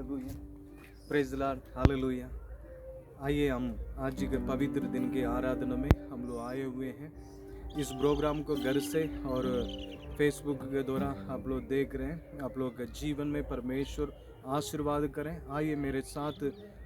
Hallelujah, praise Lord, hallelujah. आइए हम आज के पवित्र दिन के आराधना में हम लोग आए हुए हैं। इस प्रोग्राम को घर से और फेसबुक के द्वारा आप लोग देख रहे हैं। आप लोग के जीवन में परमेश्वर आशीर्वाद करें। आइए मेरे साथ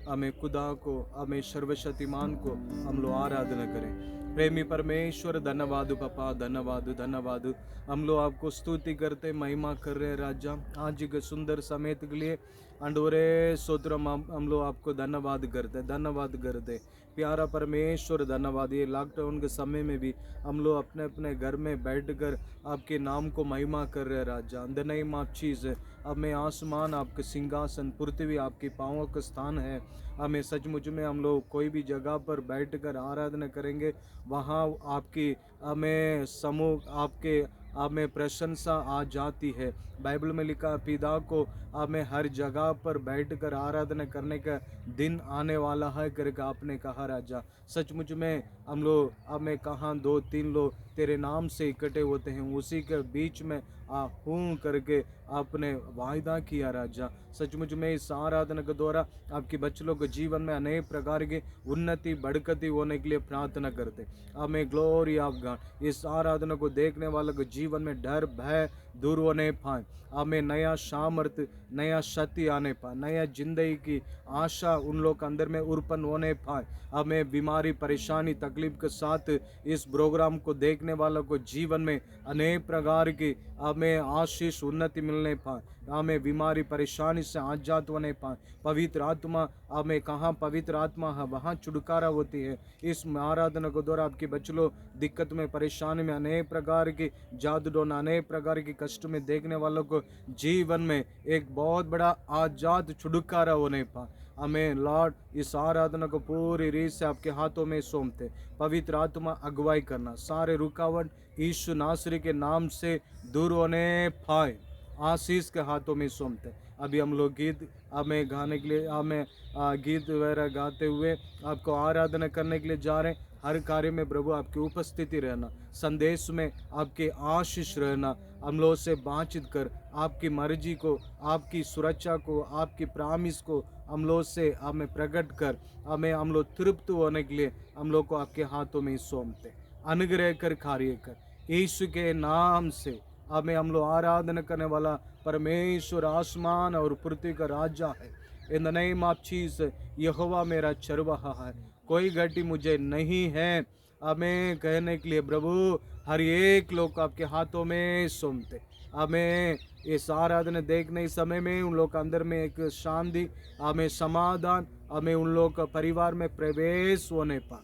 हमें खुदा को, हमें सर्वशक्तिमान को हम लोग आराधना करें। प्रेमी परमेश्वर, धन्यवाद पापा, धन्यवाद धन्यवाद। हम लोग आपको स्तुति करते, महिमा कर रहे राजा, आज के सुंदर समय के लिए अंडोरे सोत्रम हम लोग आपको धन्यवाद करते प्यारा परमेश्वर, धन्यवाद। ये लॉकडाउन के समय में भी हम लोग अपने अपने घर में बैठकर आपके नाम को महिमा कर रहे राजा। द नेम ऑफ जीसस, हमें आसमान आपके सिंहासन, पृथ्वी आपके पाँवों का स्थान है। हमें सचमुच में हम लोग कोई भी जगह पर बैठकर आराधना करेंगे, वहाँ आपकी हमें समूह आपके हमें प्रशंसा आ जाती है। बाइबल में लिखा, पिता को हमें हर जगह पर बैठकर आराधना करने का दिन आने वाला है करके आपने कहा राजा। सचमुच में हम लोग हमें कहाँ दो तीन लोग तेरे नाम से इकट्ठे होते हैं, उसी के बीच में हूँ करके आपने वायदा किया राजा। सचमुच में इस आराधना के द्वारा आपके बच्चों के जीवन में अनेक प्रकार की उन्नति बढ़कती होने के लिए प्रार्थना करते। हमें ग्लोरी ऑफ गॉड, इस आराधना को देखने वालों के जीवन में डर भय दूर होने पाए, हमें नया सामर्थ्य, नया शक्ति आने पाए, नया जिंदगी की आशा उन लोग के अंदर में उत्पन्न होने पाए। हमें बीमारी परेशानी तकलीफ के साथ इस प्रोग्राम को देखने वालों को जीवन में अनेक प्रकार की हमें आशीष उन्नति मिलने पाए, हमें बीमारी परेशानी से आजाद होने पाए। पवित्र आत्मा, हमें कहाँ पवित्र आत्मा है वहाँ छुटकारा होती है। इस आराधना को द्वारा आपके बच्चों दिक्कत में परेशानी में अनेक प्रकार की जादू टोना, अनेक प्रकार की कष्ट में देखने वालों को जीवन में एक बहुत बड़ा आजाद छुटकारा होने पाए। हमें लॉर्ड इस आराधना को पूरी रीत से आपके हाथों में सौंपते। पवित्र आत्मा अगुवाई करना, सारे रुकावट यीशु नासरी के नाम से दूर होने पाए, आशीष के हाथों में सौंपते। अभी हम लोग गीत हमें गाने के लिए, हमें गीत वगैरह गाते हुए आपको आराधना करने के लिए जा रहे हैं। हर कार्य में प्रभु आपकी उपस्थिति रहना, संदेश में आपके आशीष रहना, हम लोग से बातचीत कर आपकी मर्जी को, आपकी सुरक्षा को, आपकी प्रामिस को हम लोग से हमें प्रकट कर, हमें हम लोग तृप्त होने के लिए हम लोग को आपके हाथों में सौंपते। अनुग्रह कर, कार्य कर, यीशु के नाम से हमें हम लोग आराधना करने वाला परमेश्वर आसमान और पृथ्वी का राजा है। In the name of Jesus, Jehovah मेरा चरवाहा है, कोई घटी मुझे नहीं है। हमें कहने के लिए प्रभु हर एक लोग को आपके हाथों में सौंपते। हमें इस आराधना देखने इस समय में उन लोग के अंदर में एक शांति, हमें समाधान, हमें उन लोग का परिवार में प्रवेश होने पा,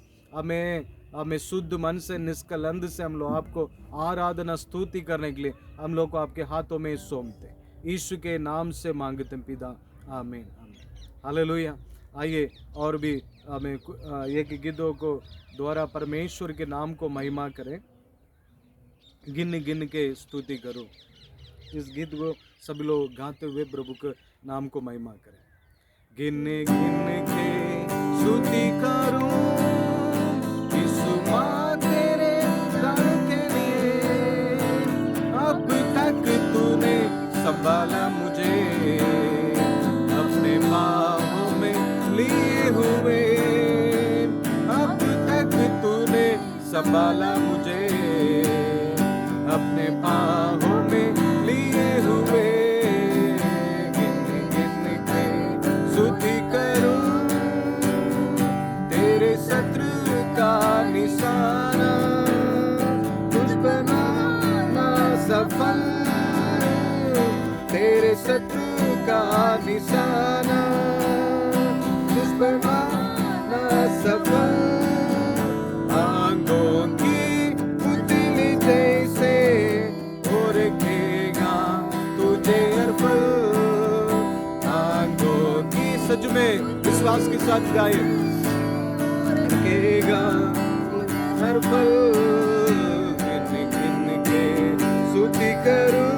हमें शुद्ध मन से निष्कलंक से हम लोग आपको आराधना स्तुति करने के लिए हम लोग को आपके हाथों में सौंपते। यीशु के नाम से मांगते हैं पिता, आमीन आमीन, हालेलुया। आइए और भी हमें एक गीतों को द्वारा परमेश्वर के नाम को महिमा करें। गिन गिन के स्तुति करो, इस गीत को सभी लोग गाते हुए प्रभु के नाम को महिमा करें। गिन गिन के स्तुति करो यीशु मां तेरे दान के लिए, अब तक तूने संभाला मुझे, अपने बाहों में लिए हुए, अब तक तूने संभाला मुझे, अपने बाहों में लिए हुए। गिन गिन के स्तुति करूं तेरे शत्रु का निशाना, तुझ पर ना सफल, तेरे शत्रु का निशाना, तुझ पर ना सफल। आंगों की पुतली जैसे और खेगा तुझे अर्पण, आंगों की, सच में विश्वास के साथ गाए, रखेगा हर पल। गिन गिन के स्तुति करूं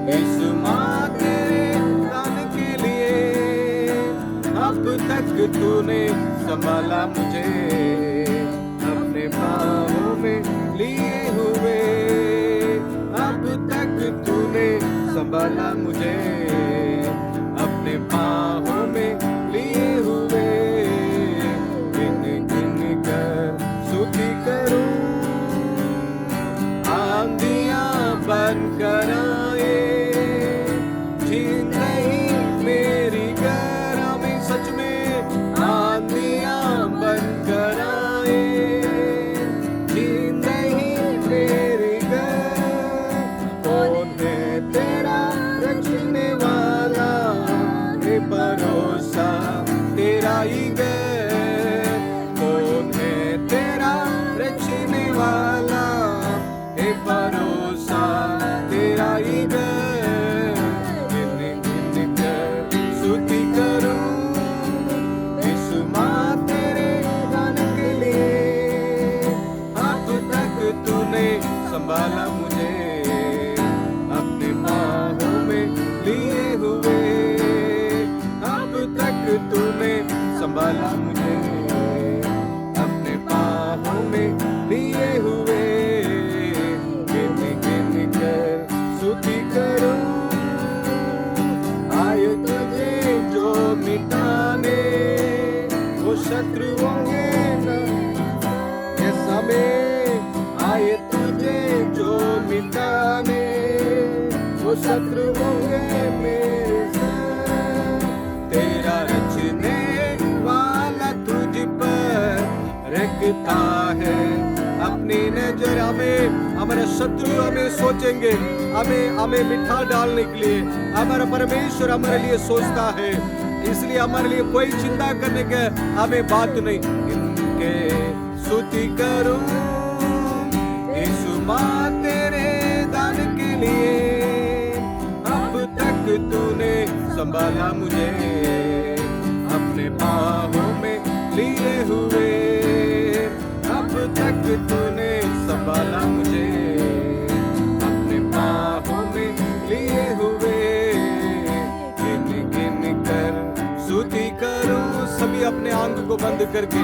यीशु मां तेरे दान के लिए, अब तक तूने संभाला मुझे, अपने बाहों में लिए हुए, अब तक तूने संभाला मुझे, अपने संभाला मुझे, अपने बाहों में लिए हुए, गिन गिन कर स्तुति करूं, आए तुझे जो मिटाने, वो शत्रुओं के ये समय आए तुझे जो मिटाने, वो शत्रुओं के मेरे संग, तेरा रचने वाला तुझ पर रखता है अपनी नजर। हमारे शत्रु हमें सोचेंगे, हमें मिठा डालने के लिए हमारा परमेश्वर हमारे लिए सोचता है, इसलिए हमारे लिए कोई चिंता करने का हमें बात नहीं। इनके स्तुति करूं यीशु मां तेरे दान के लिए, अब तक तूने संभाला मुझे, अपने बाहों में लिए हुए, अब तक तूने संभाला मुझे, अपने बाहों में लिए हुए, गिन गिन कर स्तुति करूं। सभी अपने आंख को बंद करके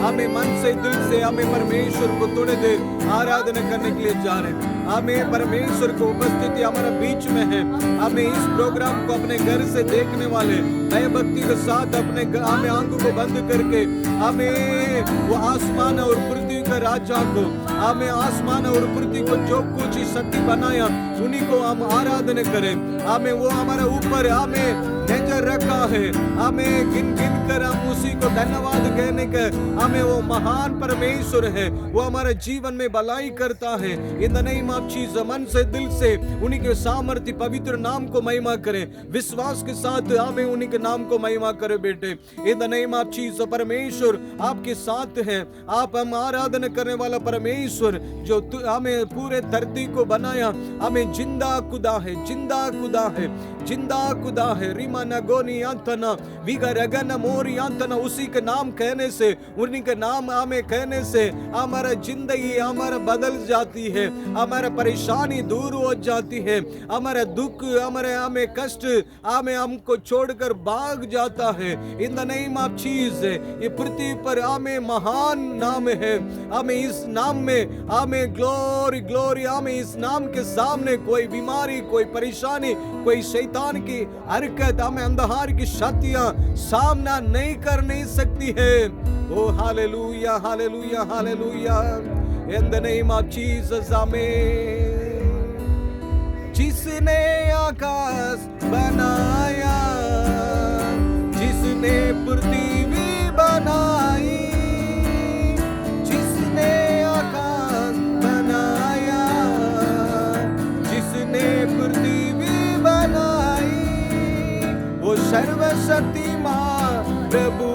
हमें मन से दिल से हमें परमेश्वर को थोड़ी देर आराधना करने के लिए जा रहे हैं। हमें परमेश्वर को उपस्थिति हमारा बीच में है। हमें इस प्रोग्राम को अपने घर से देखने वाले नए भक्ति के साथ अपने हमें आंखों को बंद करके हमें वो आसमान और पृथ्वी का राजा को, हमें आसमान और पृथ्वी को जो कुछ शक्ति बनाया उन्हीं को हम आराधना करें। हमें वो हमारे ऊपर हमें नजर रखा है, हमें गिन गिन कर हम उसी को धन्यवाद कहने का, हमें वो महान परमेश्वर है, वो हमारे जीवन में भलाई करता है। In the name of Jesus मन से दिल से उन्हीं के सामर्थ्य पवित्र नाम को महिमा करें, विश्वास के साथ हमें उन्हीं के नाम को महिमा करें बेटे। In the name of Jesus परमेश्वर आपके साथ है, आप हम आराधना करने वाला परमेश्वर जो हमें पूरे धरती को बनाया, हमें जिंदा खुदा है, जिंदा खुदा है, जिंदा खुदा है। रीमा नगोनी अंतना विगरगन मोरी अंतना, उसी के नाम कहने से, उन्हीं के नाम हमें कहने से हमारा जिंदगी हमारा बदल जाती है, हमारा परेशानी दूर हो जाती है, हमारा दुख हमें कष्ट हमको छोड़कर भाग जाता है। In the name of Jesus ये पृथ्वी पर हमें महान नाम है, हमें इस नाम में हमें ग्लोरी ग्लोरी, हमें इस नाम के सामने कोई बीमारी, कोई परेशानी, कोई शैतान की हरकत, हमें अंधकार की शक्तियां सामना नहीं कर नहीं सकती है। ओ hallelujah hallelujah hallelujah. In the name of Jesus amen. जिसने आकाश बनाया, जिसने पृथ्वी बनाई, जिसने आकाश बनाया, जिसने पृथ्वी बनाई, वो सर्वशक्तिमान प्रभु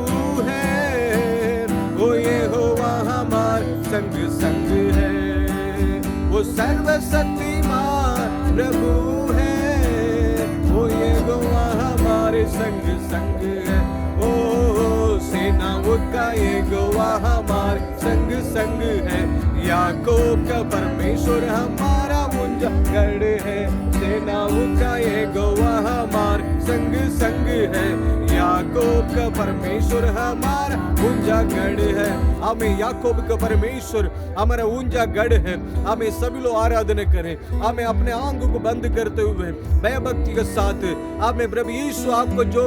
है, वो यहोवा हमारे संग संग है, वो सर्वशक्तिमान प्रभु है, वो यहोवा हमारे संग संग है। ओ सेनाओं का यहोवा हमारे संग संग है, याकूब का परमेश्वर हमारा ऊंचा गढ़ है, सेनाओं का यहोवा हमारे संग संग है, याकूब का परमेश्वर हमारा ऊंचा गढ़ है। हमें याकूब का परमेश्वर हमारा ऊंचा गढ़ है। हमें सभी लोग आराधना करें, हमें अपने आंखों को बंद करते हुए भयभक्ति के साथ हमें प्रभु यीशु आपको जो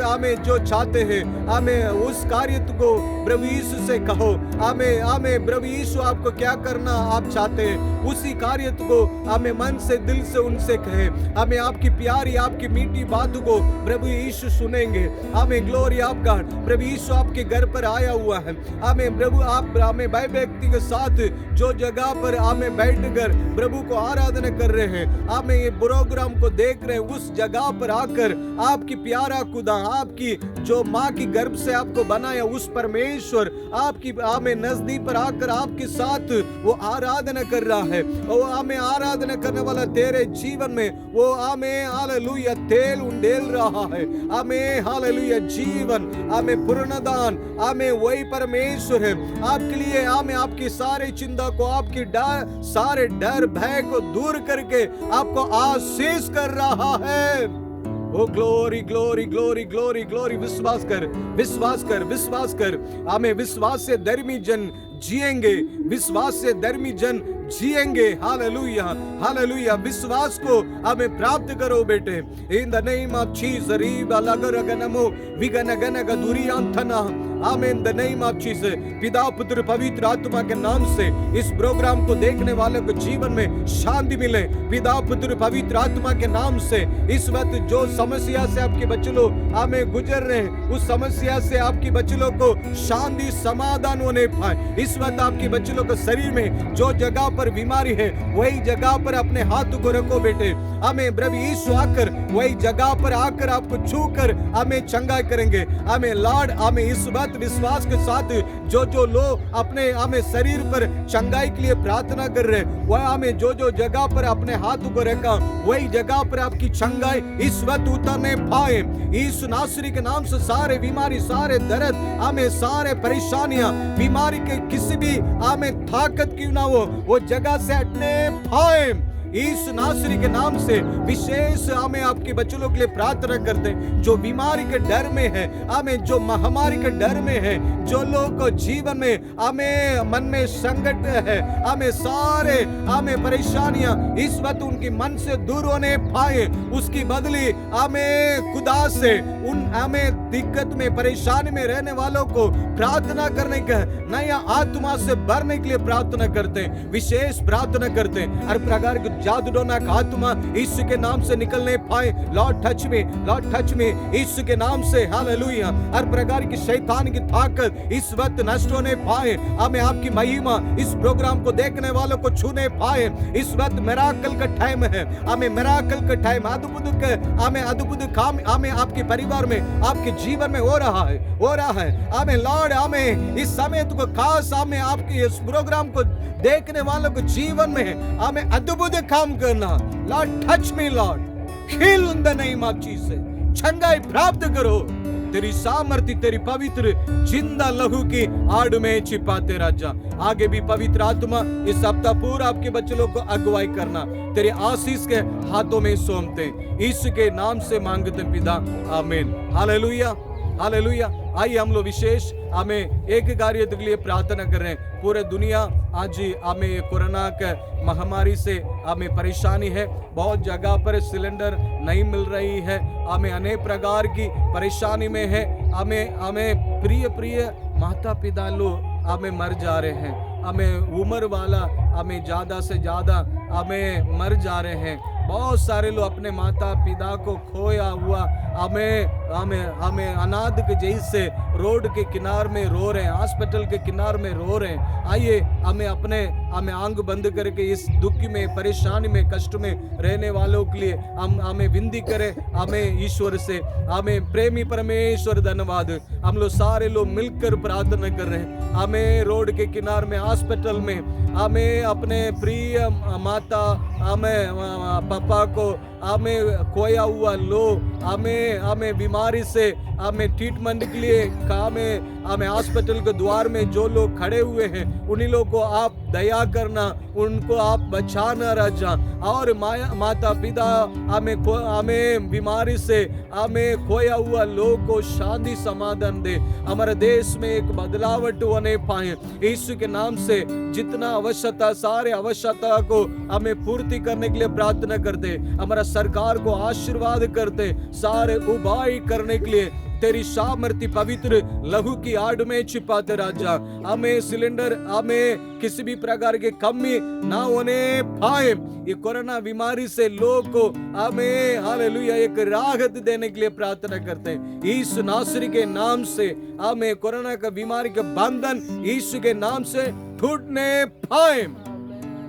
हमें जो चाहते हैं, हमें उस कार्य को प्रभु यीशु से कहो। हमें प्रभु यीशु आपको क्या करना आप चाहते हैं, उसी कार्य को हमें मन से दिल से उनसे कहे। हमें आपकी प्यारी आपकी मीठी बातों को प्रभु यीशु सुनेंगे। हमें ग्लोरी ऑफ गॉड, प्रभु यीशु आपके घर पर आया हुआ है। हमें प्रभु आप हमें भाई व्यक्ति के साथ जो जगह पर हमें बैठकर प्रभु को आराधना कर रहे हैं, हमें ये प्रोग्राम को देख रहे हैं, उस जगह पर आकर आपकी प्यारा खुदा, आपकी जो माँ की गर्भ से आपको बनाया उस परमेश्वर आपकी हमें नजदीक पर आकर आपके साथ वो आराधना कर रहा है। वो हमें आराधना करने वाला तेरे जीवन में वो हमें हालेलुया तेल उंडेल रहा है। हमें हालेलुया जीवन, हमें पूर्णदान, हमें वही परमेश्वर है आपके लिए। हमें आपकी सारे चिंता को, आपकी सारे डर भय को दूर करके आपको आशीष कर रहा है। ओ glory glory glory glory glory, विश्वास कर, विश्वास कर, विश्वास कर। आमें, विश्वास से धर्मी जन जिएंगे, विश्वास से धर्मी जन जिएंगे। Hallelujah, hallelujah. विश्वास को हमें प्राप्त करो बेटे, in the name of Jesus. रीबा लगरगनमो विगनगनगदुरियांथना, amen, in the name of Jesus. पिता पुत्र पवित्र आत्मा के नाम से इस प्रोग्राम को देखने वालों को जीवन में शांति मिले। पिता पुत्र पवित्र आत्मा के नाम से इस वक्त जो समस्या से आपके बच्चे लोग हमें गुजर रहे हैं, उस समस्या से आपके बच्चे लोग को शांति समाधान होने पाए। इस वक्त आपके बच्चे लोग को शरीर में जो जगह पर बीमारी है, वही जगह पर अपने हाथ को रखो बेटे। हमें प्रभु यीशु आकर वही जगह पर आकर आपको छूकर हमें चंगा करेंगे। हमें लॉर्ड, हमें इस वक्त विश्वास के साथ जो लोग अपने हमें शरीर पर चंगाई के लिए प्रार्थना कर रहे हैं, वह हमें जो जगह पर अपने हाथ को रखा, वही जगह पर आपकी चंगाई इस वक्त उतरने पाए। यीशु नासरी के नाम से सारे बीमारी, सारे दर्द, हमें सारे परेशानियां, बीमारी के किसी भी हमें ताकत क्यों ना हो, वो जगह से हटने पाए। यीशु नासरी के नाम से विशेष हमें आपके बच्चों के लिए प्रार्थना करते हैं जो बीमारी के डर में है, हमें जो महामारी के डर में है, जो लोग को जीवन में हमें मन में संकट है, हमें सारे हमें परेशानियां इस वक्त उनकी मन से दूर होने पाए। उसकी बदली हमें खुदा से उन हमें दिक्कत में परेशानी में रहने वालों को प्रार्थना करने का नया आत्मा से भरने के लिए प्रार्थना करते हैं, विशेष प्रार्थना करते हैं। हर प्रकार की जादूटोना का आत्मा यीशु के नाम से निकलने पाए। लॉर्ड टच में, लॉर्ड टच में, यीशु के नाम से। हालेलुया। हर प्रकार की शैतान की ताकत इस वक्त नष्ट होने पाए। हमें आपकी महिमा इस प्रोग्राम को देखने वालों को छूने पाए। इस वक्त मिराकल का टाइम है, हमें मिराकल का टाइम, हमें अद्भुत काम हमें आपके परिवार में, आपके जीवन में हो रहा है, हो रहा है। हमें लॉर्ड, हमें इस समय को खास हमें आपके इस प्रोग्राम को देखने वालों को जीवन में हमें अद्भुत काम करना। Lord touch me, Lord heal in the name of Jesus. चंगाई प्राप्त करो। तेरी सामर्थ्य, तेरी पवित्र जिंदा लहू की आड़ में छिपाते राजा। आगे भी पवित्र आत्मा इस सप्ताह पूरा आपके बच्चे लोग को अगुवाई करना, तेरे आशीष के हाथों में सौंपते, यीशु के नाम से मांगते पिता, आमीन। Hallelujah, hallelujah. आइए हम लोग विशेष हमें एक कार्य के लिए प्रार्थना कर रहे हैं। पूरे दुनिया आज हमें कोरोना के महामारी से हमें परेशानी है, बहुत जगह पर सिलेंडर नहीं मिल रही है, हमें अनेक प्रकार की परेशानी में है। हमें प्रिय माता पिता लोग हमें मर जा रहे हैं, हमें उम्र वाला हमें ज़्यादा से ज़्यादा हमें मर जा रहे हैं। बहुत सारे लोग अपने माता पिता को खोया हुआ हमें अनाथ के जैसे रोड के किनार में रो रहे हैं, हॉस्पिटल के किनार में रो रहे हैं। आइए हमें आंख बंद करके इस दुख में, परेशानी में, कष्ट में रहने वालों के लिए हमें विनती करें। हमें ईश्वर से, हमें प्रेमी परमेश्वर धन्यवाद, हम लोग सारे लोग मिलकर प्रार्थना कर रहे हैं। हमें रोड के किनार में, हॉस्पिटल में, हमें अपने प्रिय माता, हमें पापा को हमें खोया हुआ लोग, हमें बीमारी से हमें ट्रीटमेंट के लिए हमें हॉस्पिटल के द्वार में जो लोग खड़े हुए हैं, उन्हीं लोगों को आप दया करना, उनको आप बचाना राजा। और माता पिता हमें बीमारी से हमें खोया हुआ लोग को शांति समाधान दे। हमारे देश में एक बदलावट होने पाए यीशु के नाम से। जितना आवश्यकता, सारे आवश्यकता को हमें पूर्ति करने के लिए प्रार्थना करते, हमारा सरकार को आशीर्वाद करते, सारे उपाय करने के लिए तेरी सामर्थ्य पवित्र लहू की आड़ में छिपाते राजा। हमें सिलेंडर, हमें किसी भी प्रकार की कमी ना होने पाए। ये कोरोना बीमारी से लोग को हमें हालेलुया एक राहत देने के लिए प्रार्थना करते हैं। यीशु नासरी के नाम से हमें कोरोना का बीमारी का बंधन यीशु के नाम से टूटने पाए।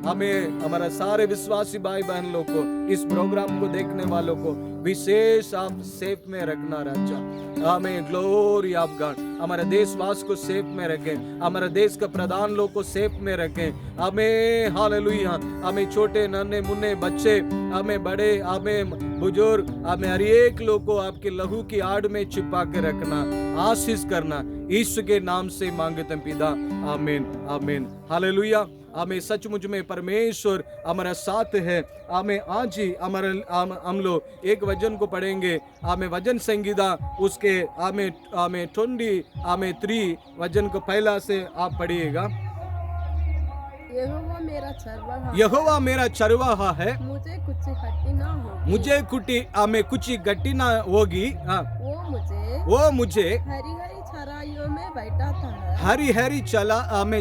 हमें, हमारा सारे विश्वासी भाई बहन लोग को, इस प्रोग्राम को देखने वालों को विशेष आप सेफ में रखना राजा। हमें ग्लोरी ऑफ गॉड, हमारे देशवास को सेफ में रखें, हमारे देश का प्रधान लोग को सेफ में रखें। हमें हालेलुया, हमें छोटे नन्हे मुन्ने बच्चे, हमें बड़े, हमें बुजुर्ग, हमें हर एक लोग को आपके लहू की आड़ में छिपा के रखना, आशीष करना। यीशु के नाम से मांगते हैं पिता, आमीन, आमीन। हालेलुया। हमें सचमुच में परमेश्वर हमारा साथ है। हमें आज ही हम लोग एक वचन को पढ़ेंगे। हमें वचन संगीता उसके हमें 23 वचन को पहला से आप पढ़िएगा। यहोवा मेरा चरवाहा है, मुझे कुछ घटी ना होगी। मुझे कुछ घटी ना होगी। वो मुझे हरी हरी चराइयों में बैठाता है। हरी हरी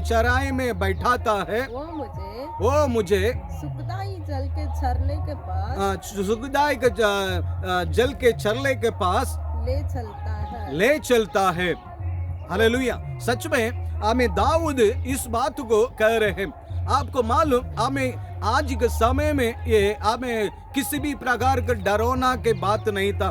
चराई में बैठाता है। वो मुझे सुखदाई जल के झरने के पास सुखदाई के जल के झरने के पास ले चलता है। हालेलुया। सच में हमें दाऊद इस बात को कह रहे हैं। आपको मालूम हमें आज के समय में ये हमें किसी भी प्रकार का डरोना के बात नहीं था।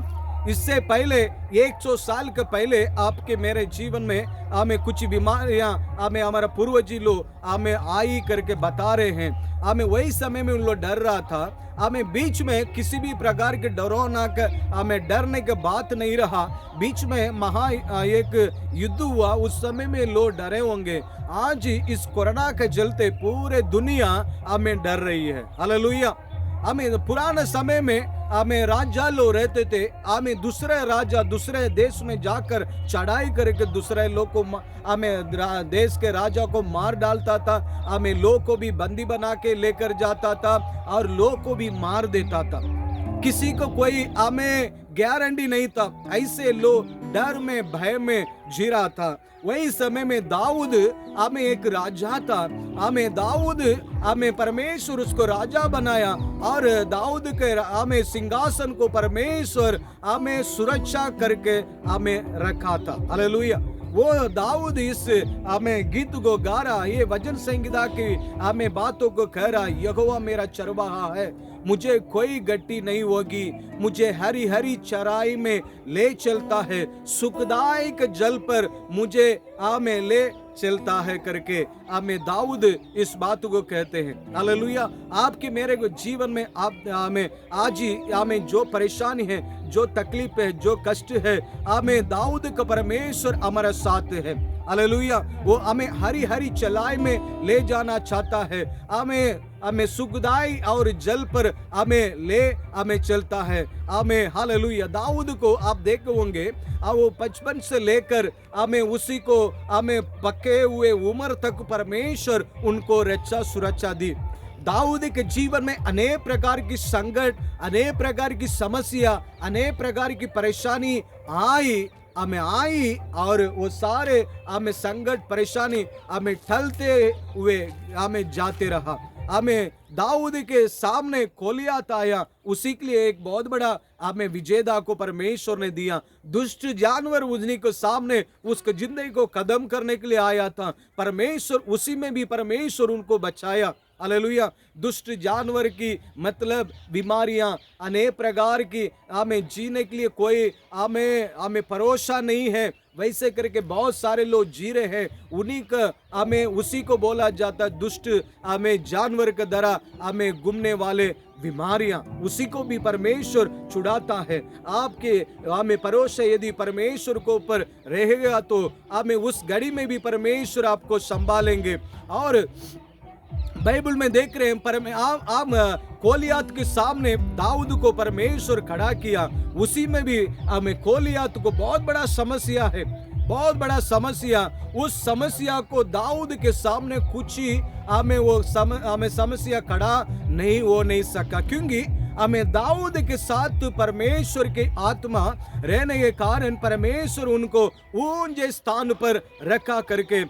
इससे पहले 100 साल के पहले आपके मेरे जीवन में हमें कुछ बीमारियां हमें हमारा पूर्वजी लोग हमें आई करके बता रहे हैं। हमें वही समय में उन लोग डर रहा था। हमें बीच में किसी भी प्रकार के डरोना का हमें डरने की बात नहीं रहा। बीच में एक युद्ध हुआ, उस समय में लोग डरे होंगे। आज इस कोरोना के चलते पूरे दुनिया हमें डर रही है। हालेलुया। हमें पुराने समय में हमें राजा लोग रहते थे। हमें दूसरे राजा दूसरे देश में जाकर चढ़ाई करके दूसरे लोग को हमें देश के राजा को मार डालता था। हमें लोग को भी बंदी बना के लेकर जाता था और लोग को भी मार देता था। किसी को कोई हमें गारंटी नहीं था। ऐसे लोग डर में भय में जी रहा था। वही समय में दाऊद हमें एक राजा था। हमें परमेश्वर उसको राजा बनाया और दाऊद के हमें सिंहासन को परमेश्वर हमें सुरक्षा करके हमें रखा था। हालेलुया। वो दाऊद इस हमें गीत को गा रहा, ये वचन संगीता की हमें बातों को कह रहा, यहोवा मेरा चरवाहा है, मुझे कोई गट्टी नहीं होगी, मुझे हरी हरी चराई में ले चलता है, सुखदायक जल पर मुझे हमें ले चलता है करके हमें दाऊद इस बात को कहते हैं। हालेलुया। आपके मेरे को जीवन में आप हमें आज ही हमें जो परेशानी है, जो तकलीफ है, जो कष्ट है, हमें दाऊद का परमेश्वर हमारा साथ है। हालेलुया। वो हमें हरी हरी चलाई में ले जाना चाहता है। हमें सुखदाई और जल पर हमें चलता है। हमें हालेलुया। दाऊद को आप देखे होंगे, वो 55 से लेकर उसी को पक्के हुए उम्र तक परमेश्वर उनको रक्षा सुरक्षा दी। दाऊद के जीवन में अनेक प्रकार की संकट, अनेक प्रकार की समस्या, अनेक प्रकार की परेशानी आई और वो सारे संकट परेशानी टलते हुए जाते रहा। दाऊद के सामने गोलियत आया, उसी के लिए एक बहुत बड़ा विजेता को परमेश्वर ने दिया। दुष्ट जानवर उजनी के सामने उसके जिंदगी को खत्म करने के लिए आया था। परमेश्वर उसी में भी परमेश्वर उनको बचाया। हालेलुया। दुष्ट जानवर की मतलब बीमारियां अनेक प्रकार की जीने के लिए कोई भरोसा नहीं है, वैसे करके बहुत सारे लोग जी रहे हैं। उन्हीं का उसी को बोला जाता दुष्ट जानवर के द्वारा घूमने वाले बीमारियां, उसी को भी परमेश्वर छुड़ाता है। आपके भरोसा यदि परमेश्वर को ऊपर रहेगा तो उस घड़ी में भी परमेश्वर आपको संभालेंगे। और बाइबल में देख रहे हैं गोलियत के सामने दाऊद को परमेश्वर खड़ा किया। उसी में भी गोलियत को बहुत बड़ा समस्या है, बहुत बड़ा समस्या। उस समस्या को दाऊद के सामने कुछ ही समस्या खड़ा नहीं हो नहीं सका, क्योंकि दाऊद के साथ परमेश्वर की आत्मा रहने के कारण परमेश्वर उनको ऊंचे स्थान पर रखा करके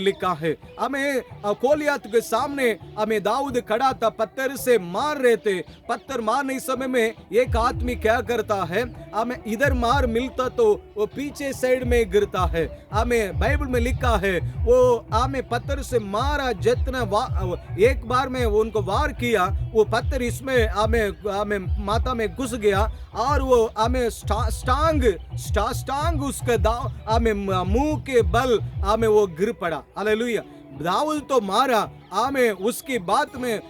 लिखा है। गोलियत के सामने दाऊद खड़ा था, पत्थर से मार रहे थे। पत्थर मारने समय में एक आदमी क्या करता है, इधर मार मिलता तो वो पीछे साइड में गिरता है। बाइबल में लिखा है वो पत्थर से मारा, जितना एक बार में उनको वार किया, वो पत्थर इसमें माथा में घुस गया और वो स्टांग उसके मुंह के बल वो गिर पड़ा। हालेलुया। दाऊद तो मारा, उसकी बात में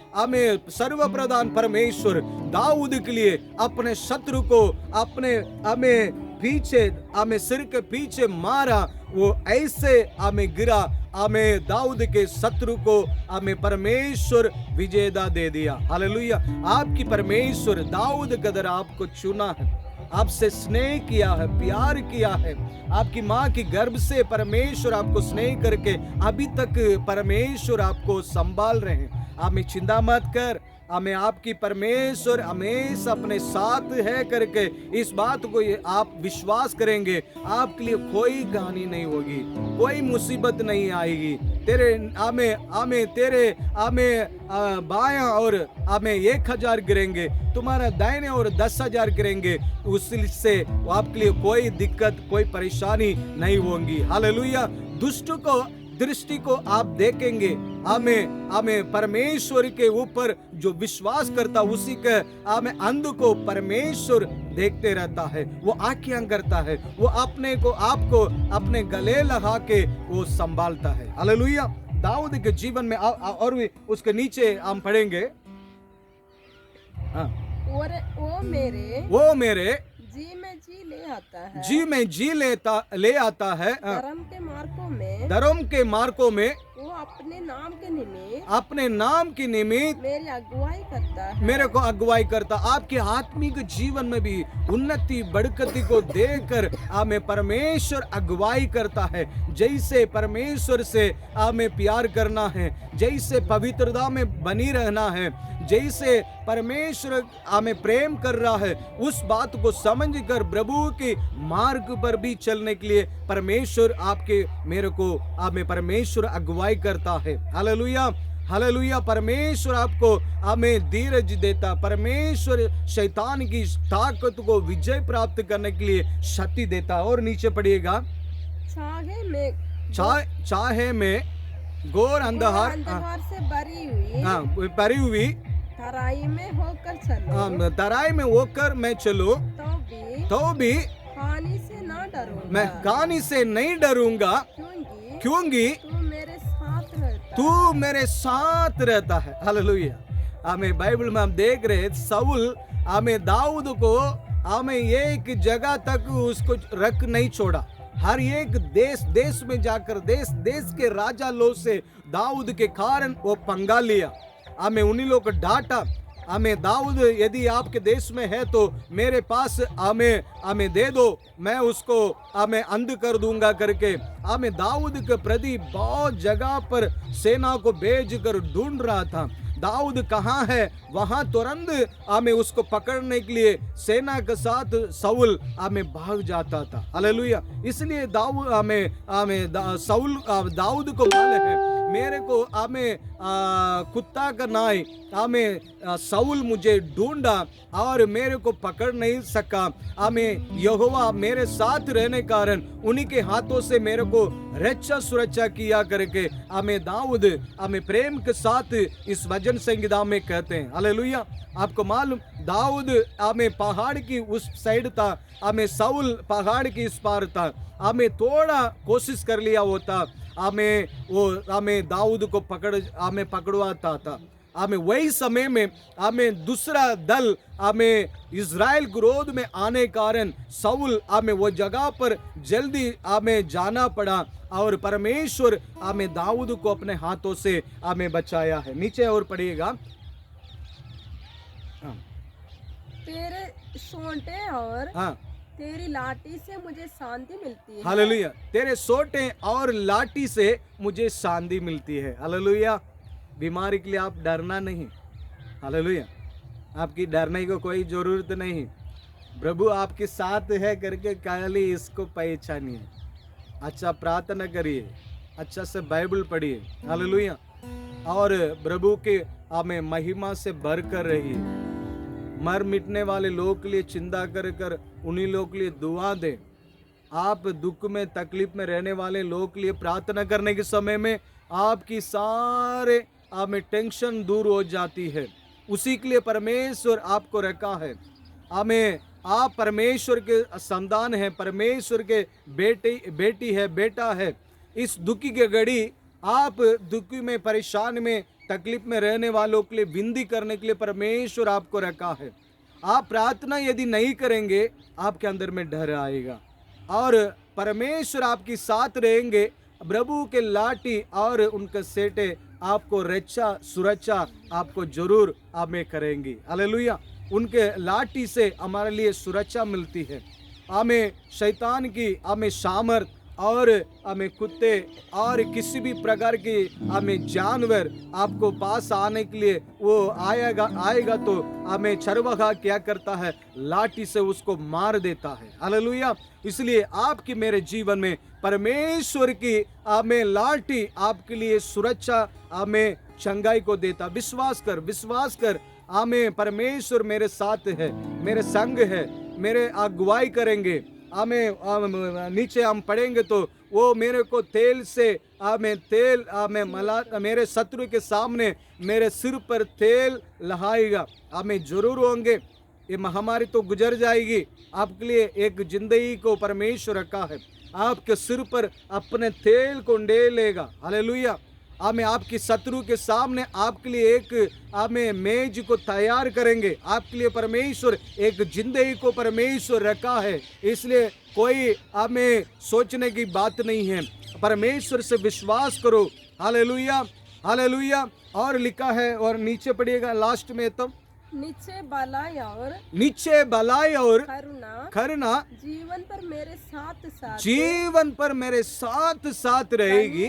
सर्वप्रधान परमेश्वर दाऊद के लिए अपने शत्रु को अपने पीछे सिर के पीछे मारा। वो ऐसे गिरा हमें दाऊद के शत्रु को हमें परमेश्वर विजेता दे दिया। हालेलुया। आपकी परमेश्वर दाऊद कदर आपको चुना है, आपसे स्नेह किया है, प्यार किया है। आपकी माँ की गर्भ से परमेश्वर आपको स्नेह करके अभी तक परमेश्वर आपको संभाल रहे हैं। आप में चिंता मत कर, हमें आपकी परमेश्वर हमेशा अपने साथ है करके इस बात को आप विश्वास करेंगे, आपके लिए कोई कहानी नहीं होगी, कोई मुसीबत नहीं आएगी। तेरे तेरे बायां और 1000 गिरेंगे, तुम्हारा दाहिने और 10,000 गिरेंगे, उससे आपके लिए कोई दिक्कत कोई परेशानी नहीं होगी। हालेलुया। दुष्ट को दृष्टि को आप देखेंगे, हमें परमेश्वर के ऊपर जो विश्वास करता उसी के अंध को परमेश्वर देखते रहता है, वो आज्ञा करता है, वो अपने को आपको अपने गले लगा के वो संभालता है। हालेलुया। दाऊद के जीवन में और भी उसके नीचे हम पढ़ेंगे। हाँ। वो मेरे जी में जी ले आता है, जी में जी ले आता है। धर्म के मार्गों में वो अपने नाम के निमित्त मेरी अगुवाई करता है, मेरे को अगुवाई करता। आपके आत्मिक जीवन में भी उन्नति बढ़कती को देखकर हमें परमेश्वर अगुवाई करता है। जैसे परमेश्वर से हमें प्यार करना है, जैसे पवित्रता में बनी रहना है, जैसे परमेश्वर हमें प्रेम कर रहा है, उस बात को समझकर प्रभु के मार्ग पर भी चलने के लिए परमेश्वर आपके मेरे को हमें परमेश्वर अगुवाई करता है। हालेलुया। हालेलुया। परमेश्वर आपको हमें धीरज देता, परमेश्वर शैतान की ताकत को विजय प्राप्त करने के लिए शक्ति देता। और नीचे पढ़िएगा, चाहे में घोर अंधकार से भरी हुई तराई में होकर चलो, तराई में होकर मैं चलो तो भी हानि से ना डरूंगा, मैं कहानी से नहीं डरूंगा, क्योंकि तू मेरे साथ रहता है। हालेलुया। हमें बाइबल में हम देख रहे साउल हमें दाऊद को हमें एक जगह तक उसको रख नहीं छोड़ा, हर एक देश में जाकर देश के राजा लोग से दाऊद के कारण वो पंगा लिया, हमें उन्हीं लोग को डांटा। हमें दाऊद यदि आपके देश में है तो मेरे पास हमें दे दो, मैं उसको हमें अंध कर दूंगा करके हमें दाऊद के प्रति बहुत जगह पर सेना को भेज कर ढूंढ रहा था। दाऊद कहाँ है, वहां तुरंत हमें उसको पकड़ने के लिए सेना के साथ साउल हमें भाग जाता था। हालेलुया। इसलिए साउल दाऊद को मालूम है मेरे को कुत्ता का नाई साउल मुझे ढूंढा और मेरे को पकड़ नहीं सका, यहोवा मेरे साथ रहने कारण उन्हीं के हाथों से मेरे को रक्षा सुरक्षा किया करके दाऊद प्रेम के साथ इस भजन संगीता में कहते हैं। हालेलुया। आपको मालूम दाऊद पहाड़ की उस साइड था, साउल पहाड़ की इस पार था, थोड़ा कोशिश कर लिया होता दाऊद को पकड़वाता था। वही समय में दूसरा दल इजराइल विरोध में आने कारण साउल वो जगह पर जल्दी जाना पड़ा और परमेश्वर दाऊद को अपने हाथों से बचाया है। नीचे और पढ़िएगा, तेरे सोंटे और तेरी लाठी से मुझे शांति मिलती है। हालेलुया। तेरे सोटे और लाठी से मुझे शांति मिलती है। हालेलुया। बीमारी के लिए आप डरना नहीं। हालेलुया। आपकी डरने को कोई जरूरत नहीं, प्रभु आपके साथ है करके खाली इसको पहचानिए, अच्छा प्रार्थना करिए, अच्छा से बाइबल पढ़िए। हालेलुया। और प्रभु के महिमा से भर कर रहिए। मर मिटने वाले लोग के लिए चिंता कर उन्हीं लोग के लिए दुआ दे। आप दुख में तकलीफ में रहने वाले लोग के लिए प्रार्थना करने के समय में आपकी सारे टेंशन दूर हो जाती है। उसी के लिए परमेश्वर आपको रखा है। आप परमेश्वर के संतान है, परमेश्वर के बेटी है, बेटा है। इस दुखी के घड़ी आप दुखी में परेशान में तकलीफ में रहने वालों के लिए विनती करने के लिए परमेश्वर आपको रखा है। आप प्रार्थना यदि नहीं करेंगे आपके अंदर में डर आएगा और परमेश्वर आपके साथ रहेंगे। प्रभु के लाठी और उनके सेटे आपको रक्षा सुरक्षा आपको जरूर आमें करेंगी। हालेलुया। उनके लाठी से हमारे लिए सुरक्षा मिलती है। हमें शैतान की हमें सामर्थ और हमें कुत्ते और किसी भी प्रकार की हमें जानवर आपको पास आने के लिए वो आएगा तो हमें चरवाहा क्या करता है, लाठी से उसको मार देता है। हालेलुया। इसलिए आपकी मेरे जीवन में परमेश्वर की हमें लाठी आपके लिए सुरक्षा हमें चंगाई को देता। विश्वास कर हमें परमेश्वर मेरे साथ है, मेरे संग है, मेरे अगुवाई करेंगे। हमें नीचे हम पढ़ेंगे तो वो मेरे को तेल से हमें मला मेरे शत्रु के सामने मेरे सिर पर तेल लहाएगा। हमें जरूर होंगे, ये महामारी तो गुजर जाएगी। आपके लिए एक जिंदगी को परमेश्वर रखा है, आपके सिर पर अपने तेल को डे लेगा। हालेलुया। हमें आपकी शत्रु के सामने आपके लिए एक हमें मेज को तैयार करेंगे। आपके लिए परमेश्वर एक जिंदगी को परमेश्वर रखा है, इसलिए कोई हमें सोचने की बात नहीं है। परमेश्वर से विश्वास करो। Hallelujah, hallelujah. और लिखा है, और नीचे पढ़िएगा लास्ट में, तो नीचे भलाई और करुणा जीवन पर मेरे साथ रहेगी।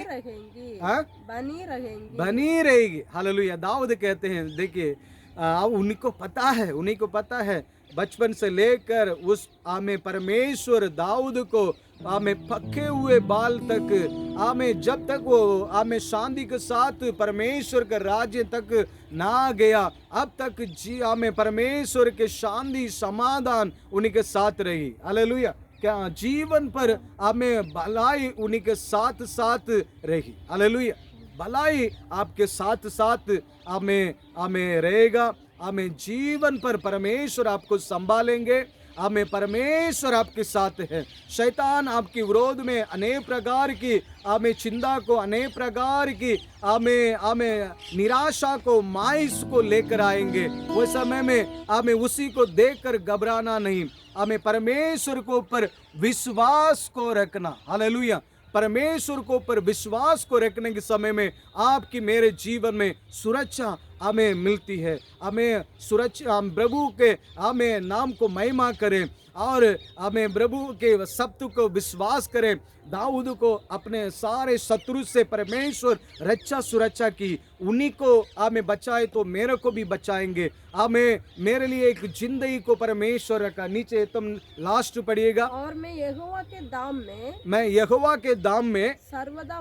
बनी रहेगी। हालेलुया। दाऊद कहते हैं, देखिए उन्हीं को पता है बचपन से लेकर उस हमें परमेश्वर दाऊद को हमें पके हुए बाल तक हमें जब तक वो हमें शांति के साथ परमेश्वर के राज्य तक ना गया, अब तक हमें परमेश्वर के शांति समाधान उन्हीं के साथ रही। हालेलुया। क्या जीवन पर हमें भलाई उन्हीं के साथ साथ रही। हालेलुया। भलाई आपके साथ साथ हमें रहेगा। हमें जीवन पर परमेश्वर आपको संभालेंगे। हमें परमेश्वर आपके साथ है। शैतान आपके विरोध में अनेक प्रकार की हमें चिंता को, अनेक प्रकार की हमें निराशा को, मायूस को लेकर आएंगे। वो समय में हमें उसी को देखकर घबराना नहीं, हमें परमेश्वर को ऊपर विश्वास को रखना। हालेलुया। परमेश्वर को ऊपर विश्वास को रखने के समय में आपकी मेरे जीवन में सुरक्षा हमें मिलती है। हमें सुरक्षा, हम प्रभु के हमें नाम को महिमा करें और हमें प्रभु के शब्द को विश्वास करें। दाऊद को अपने सारे शत्रु से परमेश्वर रक्षा सुरक्षा की, उन्हीं को हमें बचाए तो मेरे को भी बचाएंगे। हमें मेरे लिए एक जिंदगी को परमेश्वर रखा। नीचे तुम लास्ट पढ़िएगा, और मैं यहोवा के दाम में सर्वदा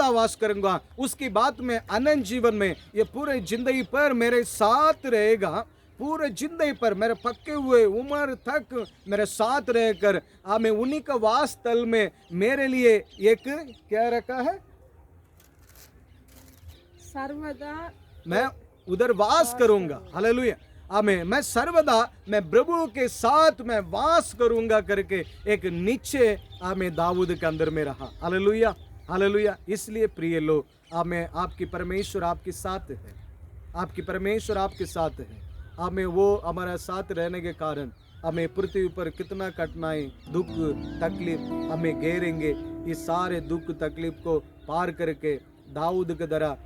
वास करूंगा। उसकी बात में अनंत जीवन में ये पूरे जिंदगी पर मेरे साथ रहेगा। पूरे जिंदगी पर मेरे पक्के हुए उम्र तक मेरे साथ रहकर हमें उन्हीं का वास स्थल में मेरे लिए एक क्या रखा है, सर्वदा मैं उधर वास करूंगा। हालेलुया। हमें मैं सर्वदा मैं प्रभु के साथ मैं वास करूंगा करके एक नीचे हमें दाऊद के अंदर में रहा। Hallelujah, hallelujah. इसलिए प्रिय लोग, हमें आपकी परमेश्वर आपके साथ है, आपकी परमेश्वर आपके साथ है। हमें वो हमारा साथ रहने के कारण हमें पृथ्वी पर कितना कठिनाई, दुख, तकलीफ हमें घेरेंगे। इस सारे दुख तकलीफ को पार करके दाऊद की तरह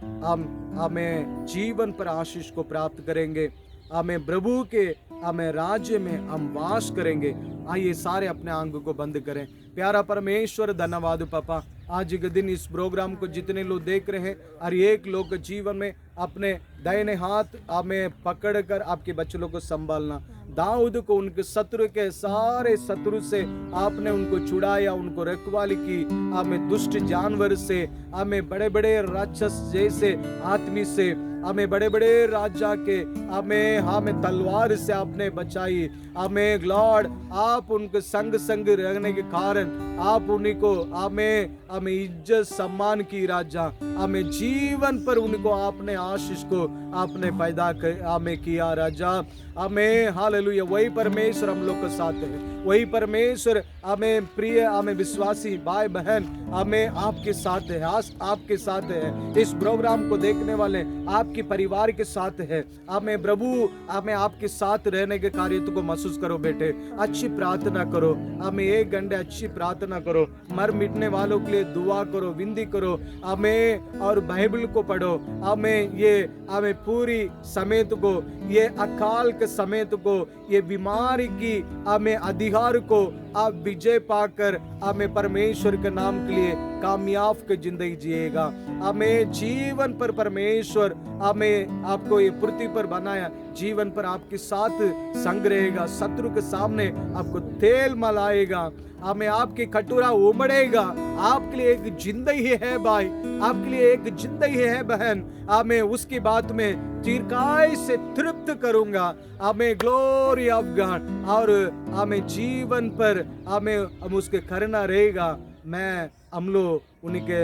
हमें जीवन पर आशीष को प्राप्त करेंगे। हमें प्रभु के हमें राज्य में हम वास करेंगे। आइए सारे अपने आंख को बंद करें। प्यारा परमेश्वर, धन्यवाद पापा, आज के दिन इस प्रोग्राम को जितने लोग देख रहे हैं, हर एक लोग के जीवन में अपने दाहिने हाथ हमें पकड़कर आपके बच्चों को संभालना। दाऊद को उनके शत्रु के सारे शत्रु से आपने उनको छुड़ाया, उनको रखवाली की। हमें दुष्ट जानवर से, हमें बड़े बड़े राक्षस जैसे आदमी से, हमें बड़े बड़े राजा के हमें तलवार से आपने बचाई। हमें लॉर्ड आप उनके संग संग रहने के कारण आप उन्हीं को हमें इज्जत सम्मान की राजा। हमें जीवन पर उनको आपने आशीष को आपने पैदा हमें किया राजा। हमें हालेलुया वही परमेश्वर हम लोग के साथ है, वही परमेश्वर हमें प्रिय हमें विश्वासी भाई बहन हमें आपके साथ है, आपके साथ है, इस प्रोग्राम को देखने वाले आपके परिवार के साथ है। हमें प्रभु हमें आपके साथ रहने के कार्य को महसूस करो बेटे, अच्छी प्रार्थना करो, हमें 1 घंटे अच्छी प्रार्थना करो, मर मिटने वालों के लिए दुआ करो, विनती करो हमें, और बाइबल को पढ़ो, हमें पूरी समेत को ये अकाल के समेत को ये बीमारी की हमें अधिकार को आप विजय पाकर हमें परमेश्वर के नाम के लिए कामयाब की जिंदगी जिएगा। हमें जीवन पर परमेश्वर हमें आपको ये पृथ्वी पर बनाया, जीवन पर आपके साथ संग रहेगा, शत्रु के सामने आपको तेल मलाएगा, हमें आपकी कटोरा उमड़ेगा। आपके लिए एक जिंदगी है भाई, आपके लिए एक जिंदगी है बहन, हमें उसकी बात में दीर्घायु से तृप्त करूंगा, हमें ग्लोरी ऑफ गॉड, और हमें जीवन पर हमें हम उसके करना रहेगा। मैं हम लोग उनके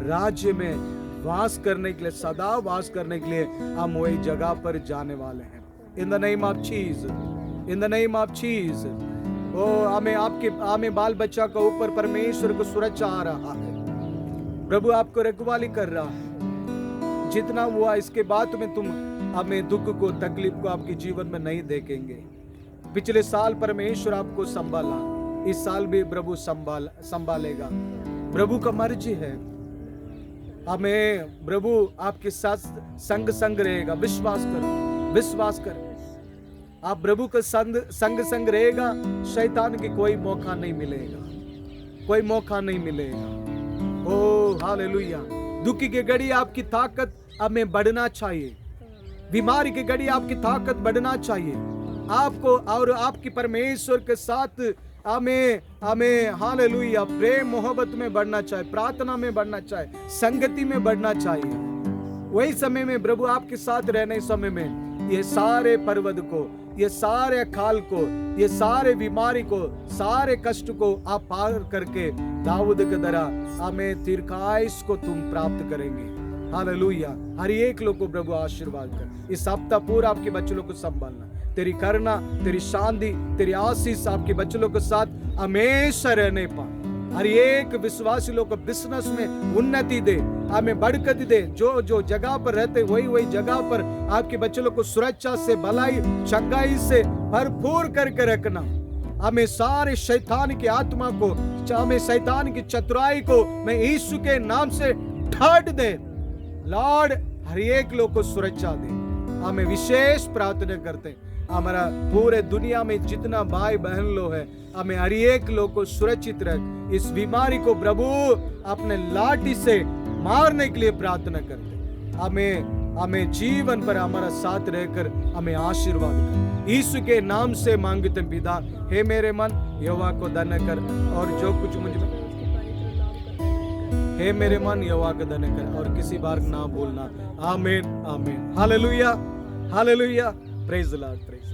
राज्य में वास करने के लिए, सदा वास करने के लिए हम वही जगह पर जाने वाले हैं। In the name of Jesus, in the name of Jesus. ओ हमें बाल बच्चा के ऊपर परमेश्वर को सुरक्षा आ रहा है, प्रभु आपको रखवाली कर रहा है। जितना हुआ इसके बाद में तुम हमें दुख को तकलीफ को आपके जीवन में नहीं देखेंगे। पिछले साल परमेश्वर आपको संभाला, इस साल भी प्रभु संभालेगा। प्रभु का मर्जी है, हमें प्रभु आपके साथ संग रहेगा। विश्वास करो, विश्वास करो, आप प्रभु का संग रहेगा, शैतान की कोई मौका नहीं मिलेगा, कोई मौका नहीं मिलेगा। ओ हालेलुया। दुखी की घड़ी आपकी ताकत हमें बढ़ना चाहिए, बीमारी की घड़ी आपकी ताकत बढ़ना चाहिए आपको, और आपकी परमेश्वर के साथ हमें हालेलुया प्रेम मोहब्बत में बढ़ना चाहिए, प्रार्थना में बढ़ना चाहिए, संगति में बढ़ना चाहिए। वही समय में प्रभु आपके साथ रहने समय में ये सारे पर्वत को, ये सारे अकाल को, ये सारे बीमारी को, सारे कष्ट को आप पार करके दाऊद की तरह हमें दीर्घायुष्य को तुम प्राप्त करेंगे। हालेलुया। हर एक लोग को प्रभु आशीर्वाद कर। इस हफ्ता पूरा आपके बच्चों को संभालना, तेरी करुणा, तेरी शांति, तेरी आशीष आपके बच्चों के साथ हमेशा रहने पाए। हर एक विश्वासी लोग को बिजनेस में उन्नति दे, हमें बढ़कत दे। जो जगह पर रहते वही जगह पर आपके बच्चों को सुरक्षा से, भलाई, चंगाई से भरपूर करके रखना। हमें सारे शैतान की आत्मा को, हमें शैतान की चतुराई को मैं यीशु के नाम से ढाट दे। लॉर्ड हर एक लोग को सुरक्षा दे। हमें विशेष प्रार्थना करते हैं, हमारा पूरे दुनिया में जितना भाई बहन लोग है, हमें हर एक लोग को सुरक्षित रख। इस बीमारी को प्रभु अपने लाठी से मारने के लिए प्रार्थना करते। हमें जीवन पर हमारा साथ रहकर हमें आशीर्वाद कर। यीशु के नाम से मांगते पिता। हे मेरे मन यहोवा को धन्य कर, और जो कुछ मुझे, हे मेरे मन यहोवा को धन्य कर, और किसी बार ना बोलना। आमीन, आमीन, hallelujah, hallelujah. Praise the Lord, praise.